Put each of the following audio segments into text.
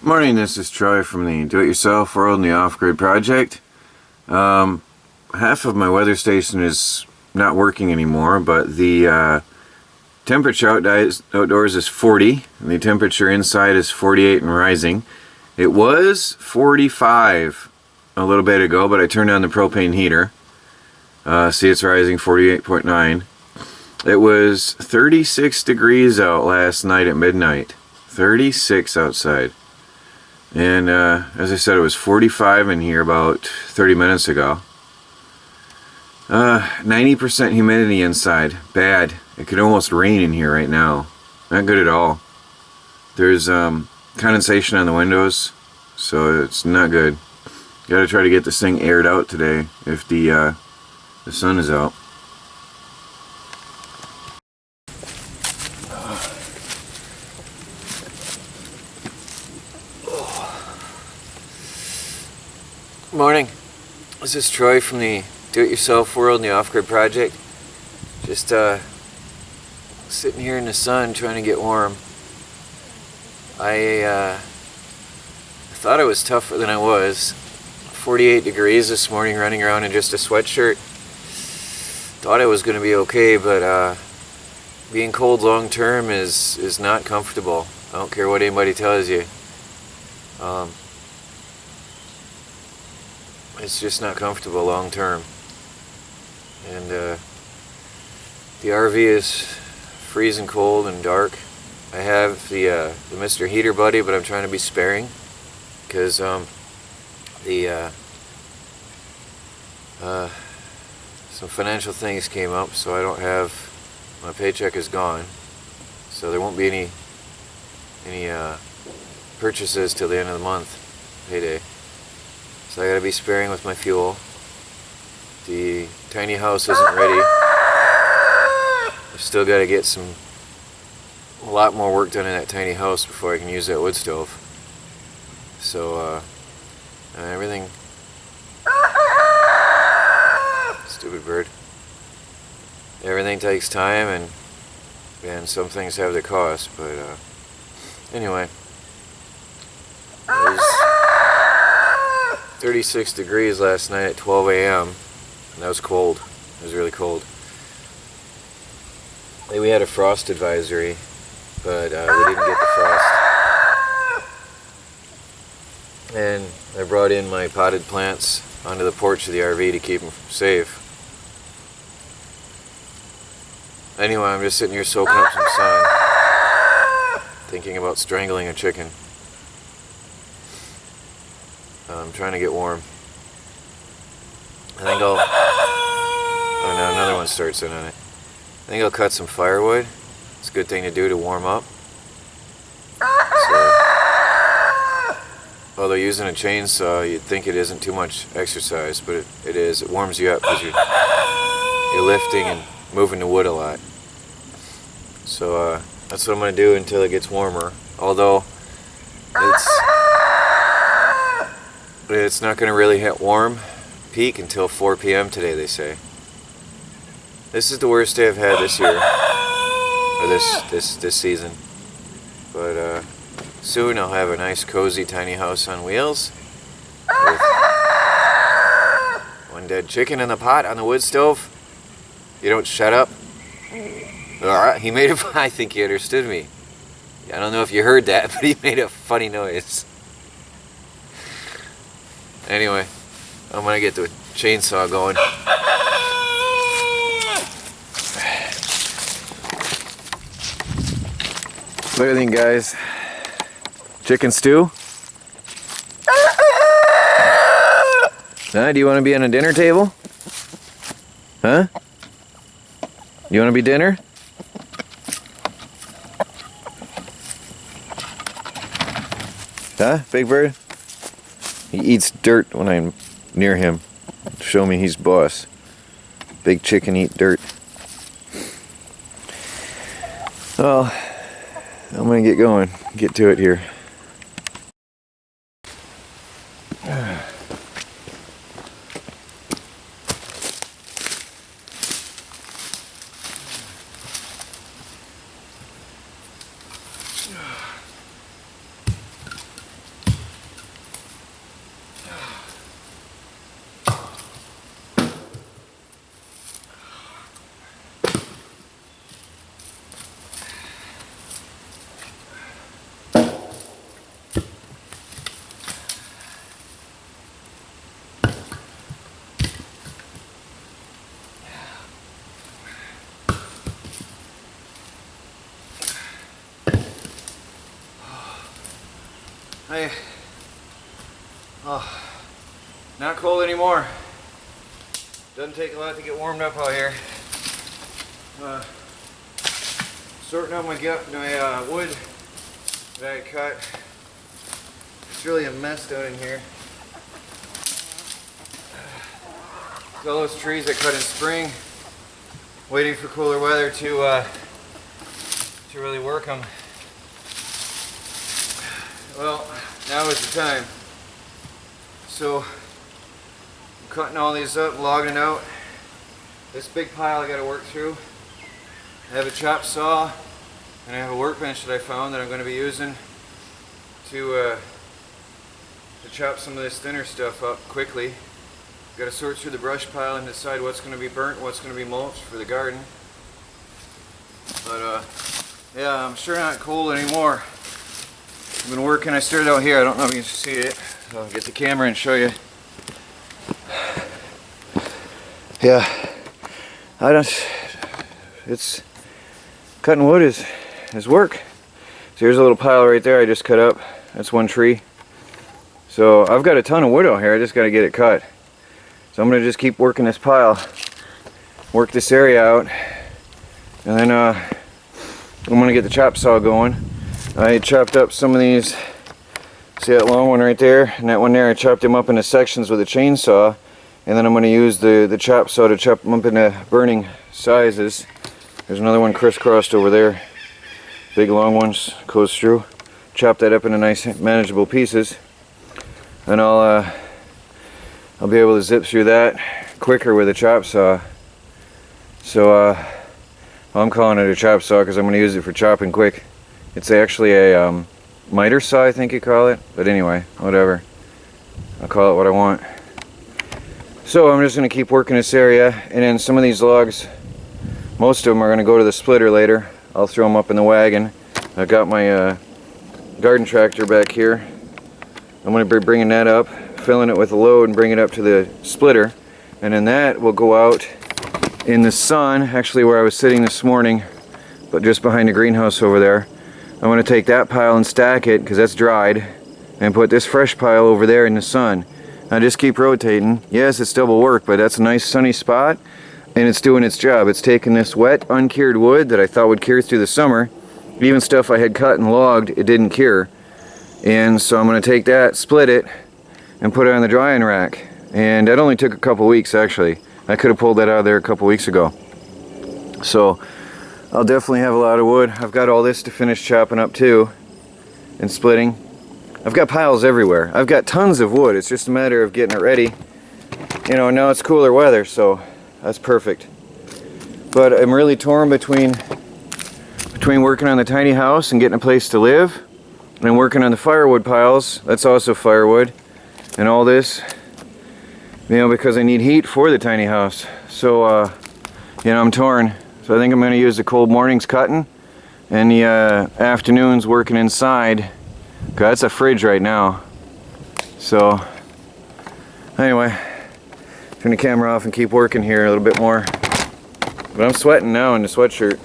Morning, this is Troy from the Do-It-Yourself World and the Off-Grid Project. Half of my weather station is not working anymore, but the temperature outdoors is 40, and the temperature inside is 48 and rising. It was 45 a little bit ago, but I turned on the propane heater. See, it's rising, 48.9. It was 36 degrees out last night at midnight. 36 outside. And as I said, it was 45 in here about 30 minutes ago. 90% humidity inside. Bad. It could almost rain in here right now. Not good at all. There's condensation on the windows, so it's not good. Gotta try to get this thing aired out today if the sun is out. Morning, this is Troy from the Do-It-Yourself World and the Off-Grid Project. Just sitting here in the sun trying to get warm. I thought I was tougher than I was. 48 degrees this morning, running around in just a sweatshirt. Thought I was going to be okay, but being cold long term is not comfortable. I don't care what anybody tells you. It's just not comfortable long term. And the RV is freezing cold and dark. I have the Mr. Heater Buddy, but I'm trying to be sparing because some financial things came up, so I don't have, my paycheck is gone, so there won't be any purchases till the end of the month, payday. So I gotta be sparing with my fuel. The tiny house isn't ready. I've still gotta get a lot more work done in that tiny house before I can use that wood stove. So everything, stupid bird. Everything takes time, and some things have their cost, but anyway. It was 36 degrees last night at 12 a.m. and that was cold. It was really cold. We had a frost advisory, but we didn't get the frost. And I brought in my potted plants onto the porch of the RV to keep them safe. Anyway, I'm just sitting here soaking up some sun, thinking about strangling a chicken. I'm trying to get warm. I think oh no, another one starts in on it. I think I'll cut some firewood. It's a good thing to do to warm up. So, although using a chainsaw, you'd think it isn't too much exercise, but it is. It warms you up because you're lifting and moving the wood a lot. So that's what I'm going to do until it gets warmer. Although it's not going to really hit warm peak until 4 p.m. today, they say. This is the worst day I've had this year, or this season. But soon I'll have a nice cozy tiny house on wheels with one dead chicken in the pot on the wood stove. You don't shut up. Alright, he made I think he understood me. I don't know if you heard that, but he made a funny noise. Anyway, I'm gonna get the chainsaw going. What do you think, guys? Chicken stew? Huh? Do you want to be on a dinner table? Huh? You want to be dinner? Huh, Big Bird? He eats dirt when I'm near him. Show me he's boss. Big chicken eat dirt. Well, I'm gonna get going. Get to it here. Not cold anymore. Doesn't take a lot to get warmed up out here. Sorting out my wood that I cut. It's really a mess down in here. All those trees I cut in spring, waiting for cooler weather to really work them. Well, now is the time. So, I'm cutting all these up, logging it out. This big pile I got to work through. I have a chop saw, and I have a workbench that I found that I'm going to be using to chop some of this thinner stuff up quickly. Got to sort through the brush pile and decide what's going to be burnt and what's going to be mulched for the garden. But yeah, I'm sure not cold anymore. I've been working. I started out here. I don't know if you can see it. So I'll get the camera and show you. Yeah, it's cutting wood is work. So here's a little pile right there I just cut up. That's one tree. So I've got a ton of wood out here. I just got to get it cut. So I'm going to just keep working this pile, work this area out, and then I'm going to get the chop saw going. I chopped up some of these, see that long one right there, and that one there, I chopped them up into sections with a chainsaw, and then I'm going to use the chop saw to chop them up into burning sizes. There's another one crisscrossed over there, big long ones, goes through. Chop that up into nice manageable pieces, and I'll be able to zip through that quicker with a chop saw. So I'm calling it a chop saw because I'm going to use it for chopping quick. It's actually a miter saw, I think you call it, but anyway, whatever. I'll call it what I want. So I'm just going to keep working this area, and then some of these logs, most of them are going to go to the splitter later. I'll throw them up in the wagon. I've got my garden tractor back here. I'm going to be bringing that up, filling it with a load and bring it up to the splitter, and then that will go out in the sun, actually where I was sitting this morning, but just behind the greenhouse over there. I'm going to take that pile and stack it because that's dried, and put this fresh pile over there in the sun. I just keep rotating. Yes, it's double work, but that's a nice sunny spot, and it's doing its job. It's taking this wet, uncured wood that I thought would cure through the summer, even stuff I had cut and logged, it didn't cure. And so I'm going to take that, split it, and put it on the drying rack. And that only took a couple weeks, actually. I could have pulled that out of there a couple weeks ago. So I'll definitely have a lot of wood. I've got all this to finish chopping up too and splitting. I've got piles everywhere. I've got tons of wood. It's just a matter of getting it ready. You know, now it's cooler weather, so that's perfect. But I'm really torn between working on the tiny house and getting a place to live, and working on the firewood piles. That's also firewood. And all this, you know, because I need heat for the tiny house. So, you know, I'm torn. So I think I'm going to use the cold mornings cutting and the afternoons working inside. God, it's a fridge right now. So, anyway, turn the camera off and keep working here a little bit more. But I'm sweating now in the sweatshirt.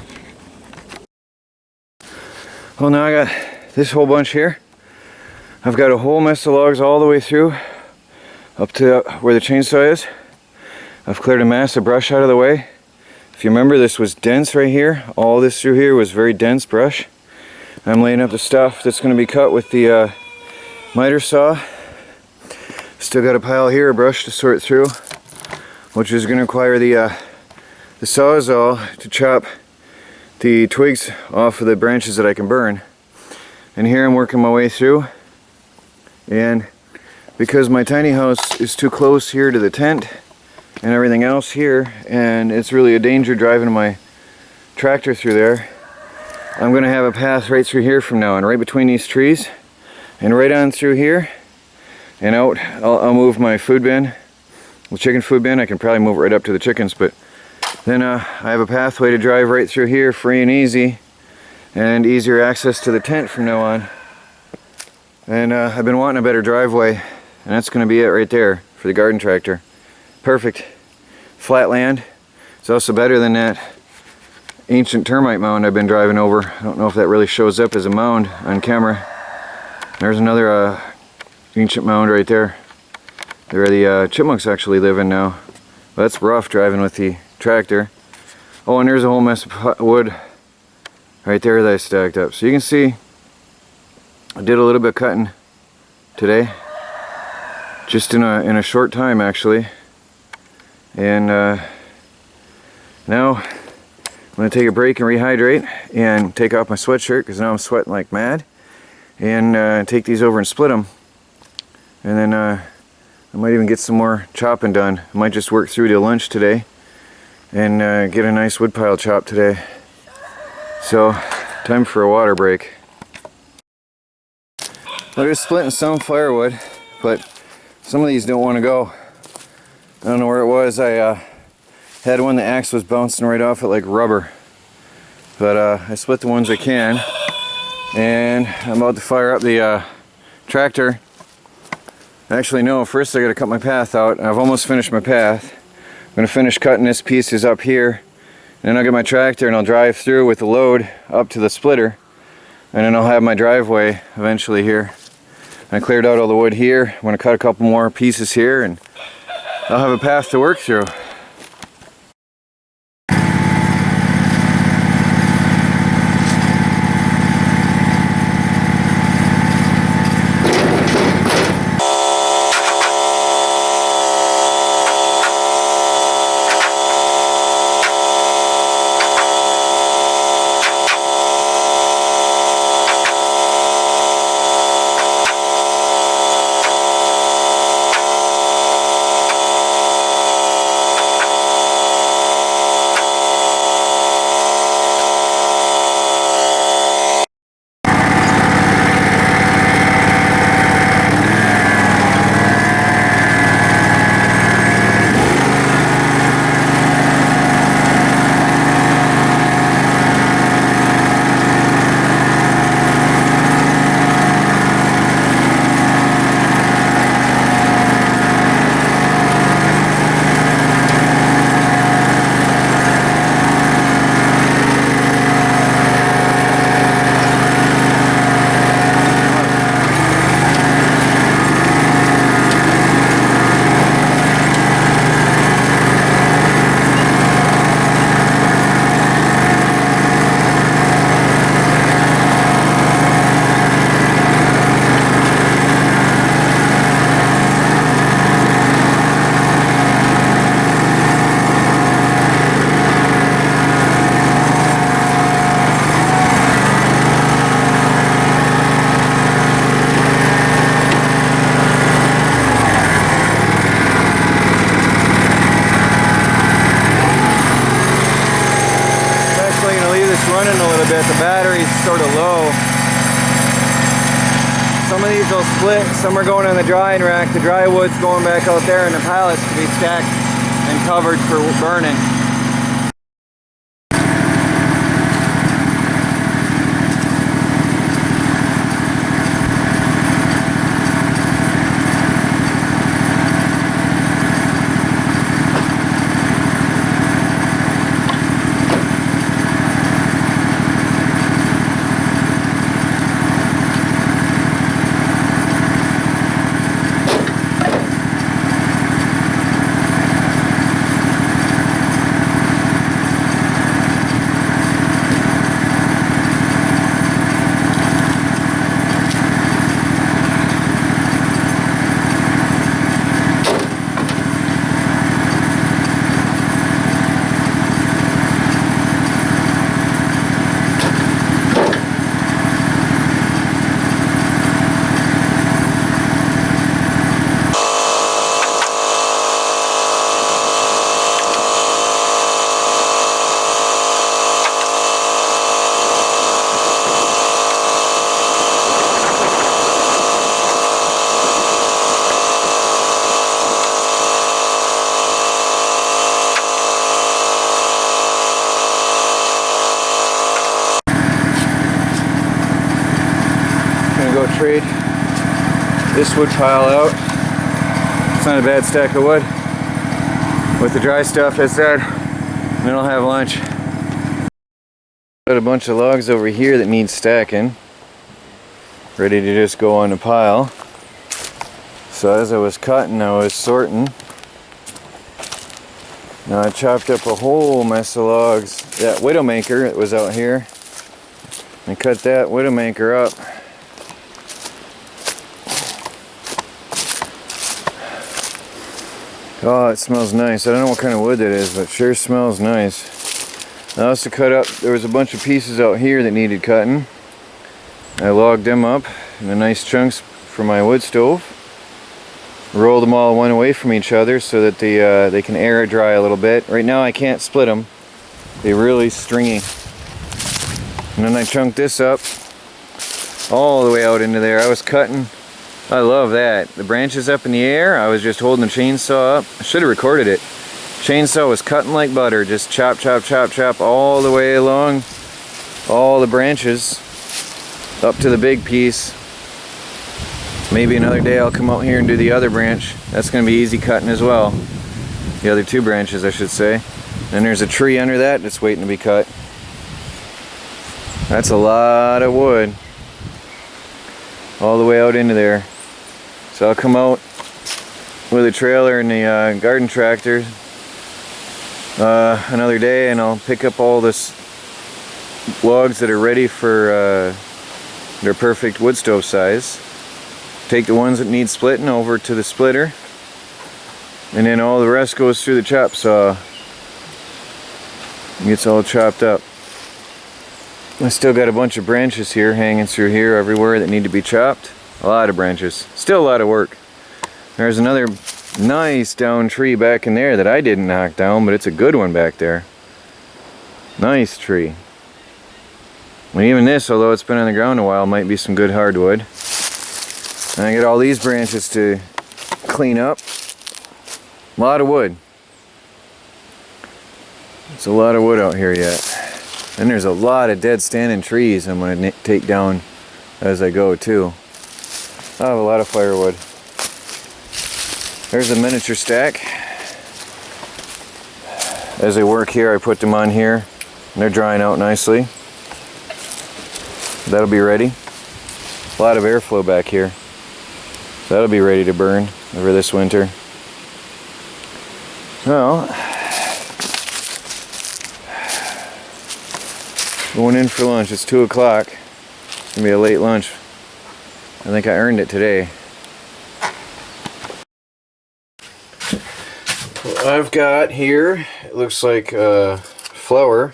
Well, now I got this whole bunch here. I've got a whole mess of logs all the way through up to where the chainsaw is. I've cleared a mass of brush out of the way. If you remember, this was dense right here. All this through here was very dense brush. I'm laying up the stuff that's going to be cut with the miter saw. Still got a pile here of brush to sort through, which is going to require the sawzall to chop the twigs off of the branches that I can burn. And here I'm working my way through, and because my tiny house is too close here to the tent and everything else here, and it's really a danger driving my tractor through there, I'm going to have a path right through here from now on, right between these trees, and right on through here and out. I'll move my food bin, the chicken food bin. I can probably move it right up to the chickens, but then I have a pathway to drive right through here, free and easy, and easier access to the tent from now on. And I've been wanting a better driveway, and that's going to be it right there for the garden tractor. Perfect. Flat land. It's also better than that ancient termite mound I've been driving over. I don't know if that really shows up as a mound on camera. There's another ancient mound right there. There the chipmunks actually live in now. But that's rough driving with the tractor. Oh, and there's a whole mess of wood right there that I stacked up. So you can see I did a little bit of cutting today, just in a short time actually. And now I'm going to take a break and rehydrate and take off my sweatshirt because now I'm sweating like mad, and take these over and split them, and then I might even get some more chopping done. I might just work through to lunch today and get a nice wood pile chop today. So time for a water break. I'm just splitting some firewood, but some of these don't want to go. I don't know where it was. I had one, the axe was bouncing right off it like rubber. But I split the ones I can, and I'm about to fire up the tractor. Actually no, first I gotta cut my path out. I've almost finished my path. I'm gonna finish cutting this pieces up here, and then I'll get my tractor and I'll drive through with the load up to the splitter, and then I'll have my driveway eventually here. I cleared out all the wood here. I'm gonna cut a couple more pieces here, and I'll have a path to work through. Running a little bit. The battery's sort of low. Some of these will split, some are going in the drying rack. The dry wood's going back out there in the pallets to be stacked and covered for burning. Trade this wood pile out. It's not a bad stack of wood with the dry stuff, as said, and then I'll have lunch. Got a bunch of logs over here that need stacking. ready to just go on the pile. So as I was cutting, I was sorting. Now I chopped up a whole mess of logs. That widowmaker that was out here, I cut that widowmaker up. Oh, it smells nice. I don't know what kind of wood that is, but it sure smells nice. I also cut up, there was a bunch of pieces out here that needed cutting. I logged them up into nice chunks for my wood stove. Rolled them all one away from each other so that they can air dry a little bit. Right now I can't split them. They're really stringy. And then I chunked this up all the way out into there. I was cutting. I love that. The branches up in the air, I was just holding the chainsaw up. I should have recorded it. Chainsaw was cutting like butter. Just chop, chop, chop, chop all the way along all the branches up to the big piece. Maybe another day I'll come out here and do the other branch. That's going to be easy cutting as well. The other two branches, I should say. And there's a tree under that that's waiting to be cut. That's a lot of wood. All the way out into there. So I'll come out with a trailer and the garden tractor another day, and I'll pick up all this logs that are ready for their perfect wood stove size. Take the ones that need splitting over to the splitter, and then all the rest goes through the chop saw and gets all chopped up. I still got a bunch of branches here hanging through here everywhere that need to be chopped. A lot of branches. Still a lot of work. There's another nice down tree back in there that I didn't knock down, but it's a good one back there. Nice tree. And even this, although it's been on the ground a while, might be some good hardwood. And I get all these branches to clean up. A lot of wood. It's a lot of wood out here yet. And there's a lot of dead standing trees I'm going to take down as I go too. I have a lot of firewood. There's a miniature stack. As I work here, I put them on here. And they're drying out nicely. That'll be ready. A lot of airflow back here. So that'll be ready to burn over this winter. Well, going in for lunch. It's 2 o'clock. It's gonna be a late lunch. I think I earned it today. What I've got here, it looks like flour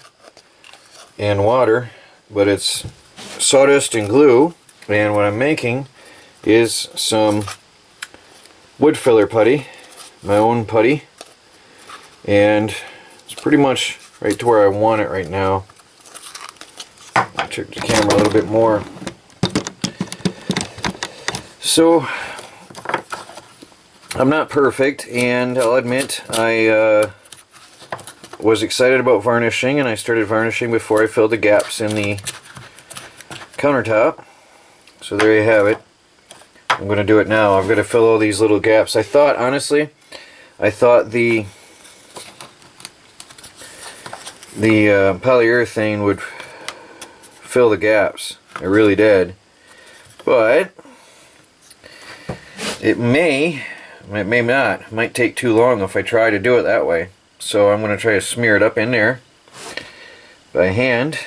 and water, but it's sawdust and glue. And what I'm making is some wood filler putty, my own putty, and it's pretty much right to where I want it right now. I'll check the camera a little bit more. So I'm not perfect, and I'll admit I was excited about varnishing, and I started varnishing before I filled the gaps in the countertop. So there you have it. I'm going to do it now. I've got to fill all these little gaps. I thought, honestly, the polyurethane would fill the gaps. I really did. But it may not. It might take too long if I try to do it that way. So I'm going to try to smear it up in there by hand.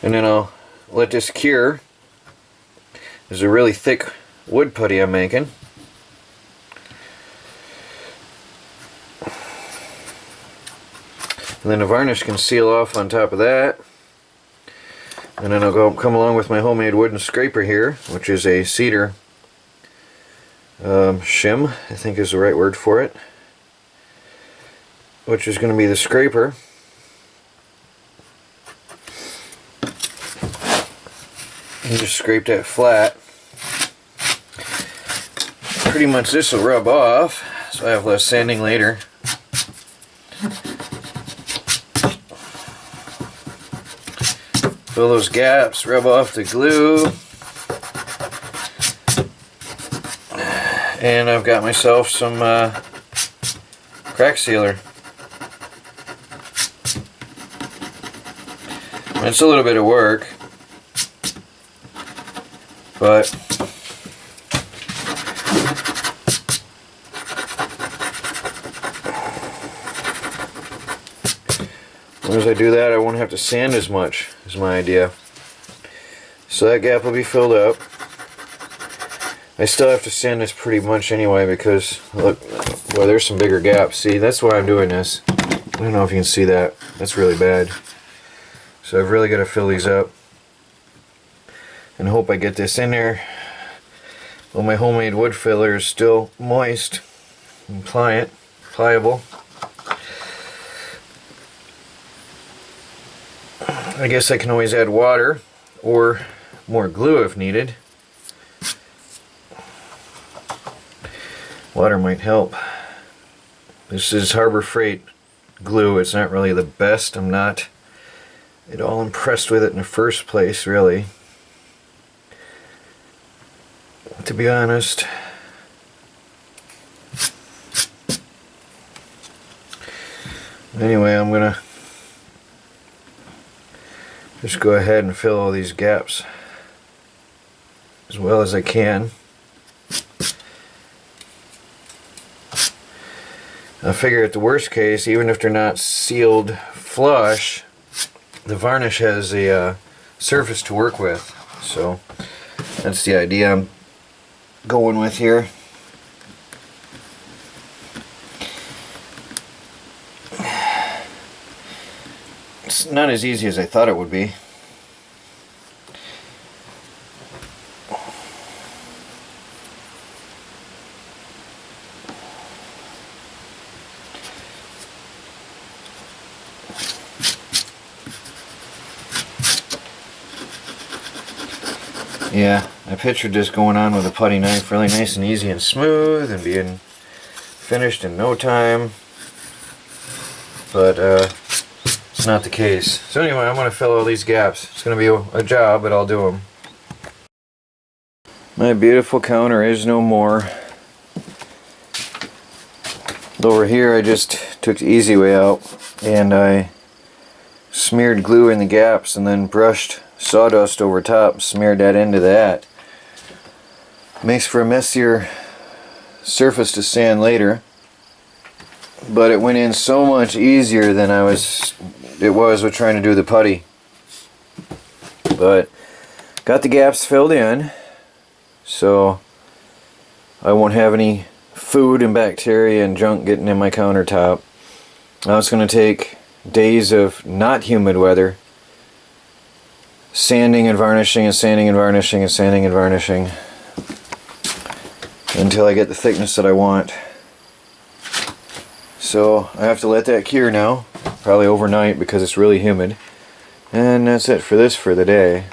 And then I'll let this cure. There's a really thick wood putty I'm making. And then the varnish can seal off on top of that. And then I'll come along with my homemade wooden scraper here, which is a cedar shim, I think is the right word for it. Which is going to be the scraper. And just scrape that flat. Pretty much this will rub off, so I have less sanding later. Fill those gaps, rub off the glue. And I've got myself some crack sealer. It's a little bit of work, but as I do that, I won't have to sand as much, is my idea. So that gap will be filled up. I still have to sand this pretty much anyway because, look, well, there's some bigger gaps. See, that's why I'm doing this. I don't know if you can see that. That's really bad. So I've really got to fill these up and hope I get this in there. Well, my homemade wood filler is still moist and pliable. I guess I can always add water or more glue if needed. Water might help. This is Harbor Freight glue. It's not really the best. I'm not at all impressed with it in the first place, really, to be honest. Anyway, I'm gonna just go ahead and fill all these gaps as well as I can. I figure at the worst case, even if they're not sealed flush, the varnish has a surface to work with. So that's the idea I'm going with here. It's not as easy as I thought it would be. Yeah, I pictured this going on with a putty knife, really nice and easy and smooth and being finished in no time, but it's not the case. So anyway, I'm going to fill all these gaps. It's going to be a job, but I'll do them. My beautiful counter is no more. Over here I just took the easy way out and I smeared glue in the gaps and then brushed sawdust over top, smeared that into that. Makes for a messier surface to sand later, but it went in so much easier than it was with trying to do the putty. But got the gaps filled in, so I won't have any food and bacteria and junk getting in my countertop. Now it's going to take days of not humid weather, sanding and varnishing and sanding and varnishing and sanding and varnishing until I get the thickness that I want. So I have to let that cure now, probably overnight because it's really humid. And that's it for the day.